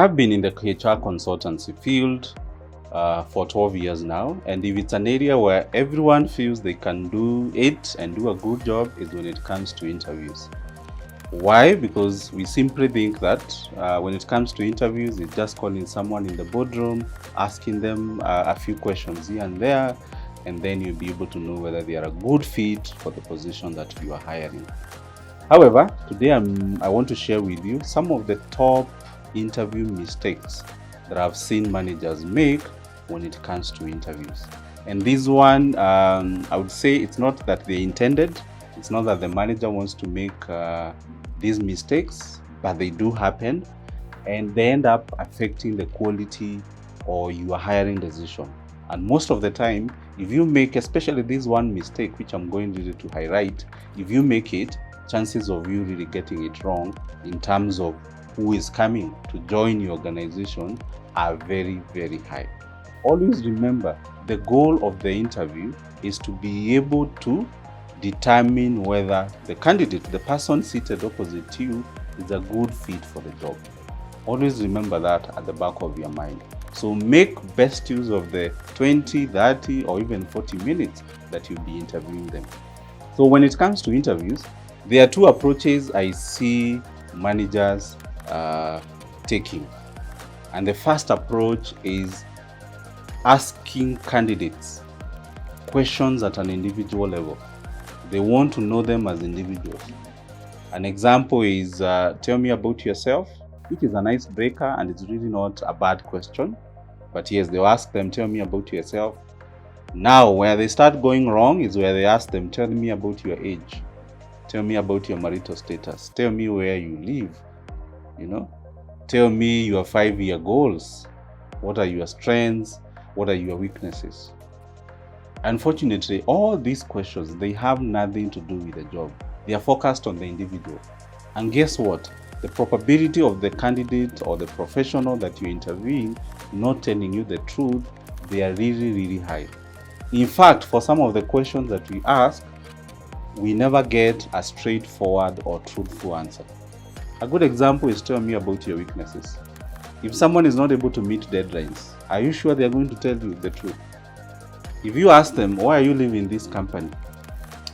I've been in the HR consultancy field for 12 years now, and if it's an area where everyone feels they can do it and do a good job is when it comes to interviews. Why? Because we simply think that when it comes to interviews, it's just calling someone in the boardroom, asking them a few questions here and there, and then you'll be able to know whether they are a good fit for the position that you are hiring. However, today I want to share with you some of the top interview mistakes that I've seen managers make when it comes to interviews. And this one, I would say it's not that they intended, it's not that the manager wants to make these mistakes, but they do happen and they end up affecting the quality or your hiring decision. And most of the time, if you make, especially this one mistake, which I'm going really to highlight, if you make it, chances of you really getting it wrong in terms of who is coming to join your organization are very, very high. Always remember, the goal of the interview is to be able to determine whether the candidate, the person seated opposite to you, is a good fit for the job. Always remember that at the back of your mind. So make best use of the 20, 30, or even 40 minutes that you'll be interviewing them. So when it comes to interviews, there are two approaches I see managers taking. And the first approach is asking candidates questions at an individual level. They want to know them as individuals. An example is, tell me about yourself, which is an icebreaker and it's really not a bad question. But yes, they'll ask them, tell me about yourself. Now, where they start going wrong is where they ask them, tell me about your age. Tell me about your marital status. Tell me where you live. Tell me your 5-year goals. What are your strengths? What are your weaknesses? Unfortunately, all these questions, they have nothing to do with the job. They are focused on the individual. And guess what? The probability of the candidate or the professional that you're interviewing not telling you the truth, they are really, really high. In fact, for some of the questions that we ask, we never get a straightforward or truthful answer. A good example is, tell me about your weaknesses. If someone is not able to meet deadlines, are you sure they are going to tell you the truth? If you ask them, why are you leaving this company?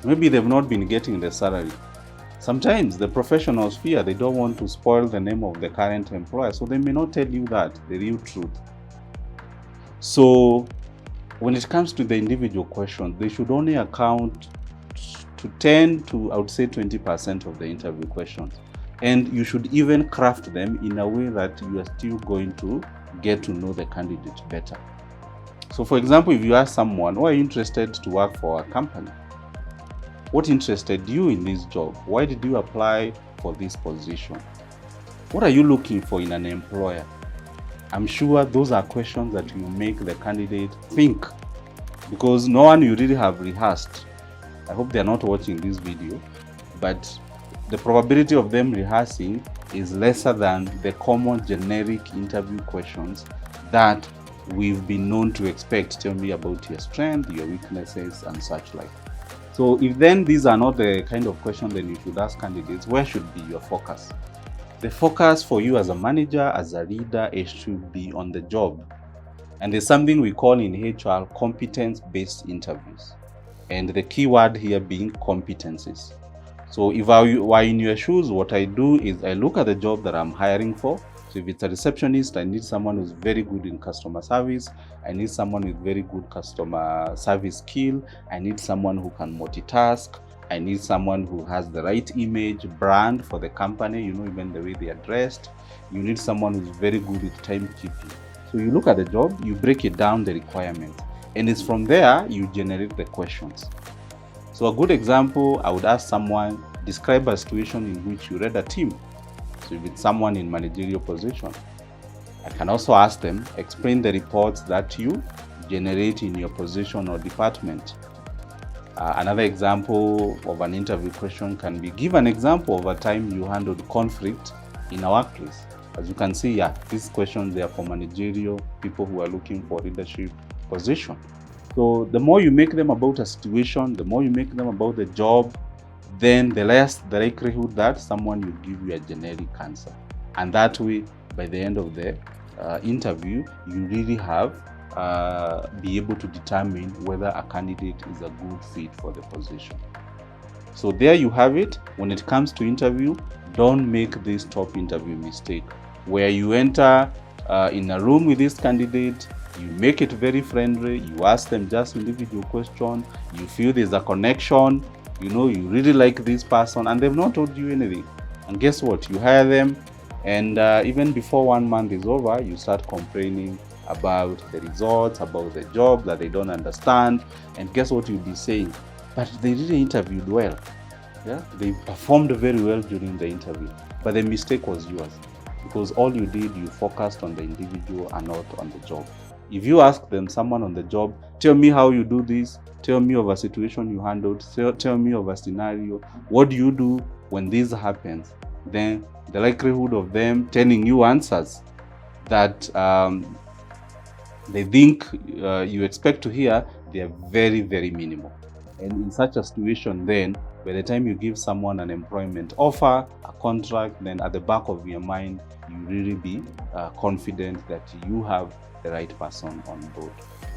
Maybe they've not been getting the salary. Sometimes the professionals fear they don't want to spoil the name of the current employer, so they may not tell you that, the real truth. So when it comes to the individual questions, they should only account to 10 to, I would say, 20% of the interview questions. And you should even craft them in a way that you are still going to get to know the candidate better. So for example, if you ask someone, why are you interested to work for a company? What interested you in this job? Why did you apply for this position? What are you looking for in an employer? I'm sure those are questions that will make the candidate think, because no one you really have rehearsed. I hope they're not watching this video, but the probability of them rehearsing is lesser than the common generic interview questions that we've been known to expect. Tell me about your strengths, your weaknesses, and such like. So if then these are not the kind of questions then you should ask candidates, where should be your focus? The focus for you as a manager, as a leader, it should be on the job. And there's something we call in HR competence-based interviews. And the key word here being competencies. So if I were in your shoes, what I do is I look at the job that I'm hiring for. So if it's a receptionist, I need someone who's very good in customer service. I need someone with very good customer service skill. I need someone who can multitask. I need someone who has the right image, brand for the company, even the way they are dressed. You need someone who's very good with timekeeping. So you look at the job, you break it down, the requirements. And it's from there you generate the questions. So a good example, I would ask someone, describe a situation in which you led a team. So if it's someone in managerial position, I can also ask them, explain the reports that you generate in your position or department. Another example of an interview question can be, give an example of a time you handled conflict in a workplace. As you can see, these questions, they are for managerial people who are looking for leadership position. So the more you make them about a situation, the more you make them about the job, then the less the likelihood that someone will give you a generic answer. And that way, by the end of the interview, you really have be able to determine whether a candidate is a good fit for the position. So there you have it. When it comes to interview, don't make this top interview mistake where you enter in a room with this candidate, you make it very friendly, you ask them just individual question, you feel there's a connection, you know, you really like this person and they've not told you anything. And guess what? You hire them, and even before 1 month is over, you start complaining about the results, about the job that they don't understand. And guess what you'll be saying? But they really interviewed well. Yeah, they performed very well during the interview, but the mistake was yours because all you did, you focused on the individual and not on the job. If you ask them, someone on the job, tell me how you do this, tell me of a situation you handled, tell me of a scenario, what do you do when this happens, then the likelihood of them telling you answers that they think you expect to hear, they are very, very minimal. And in such a situation, then by the time you give someone an employment offer, a contract, then at the back of your mind, you really be confident that you have the right person on board.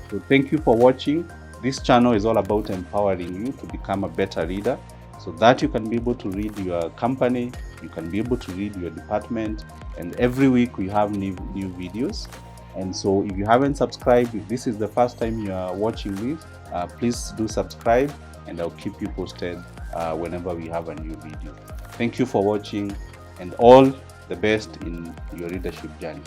So thank you for watching. This channel is all about empowering you to become a better leader so that you can be able to lead your company, you can be able to lead your department, and every week we have new videos. And so if you haven't subscribed, if this is the first time you are watching this, please do subscribe and I'll keep you posted whenever we have a new video. Thank you for watching and all the best in your leadership journey.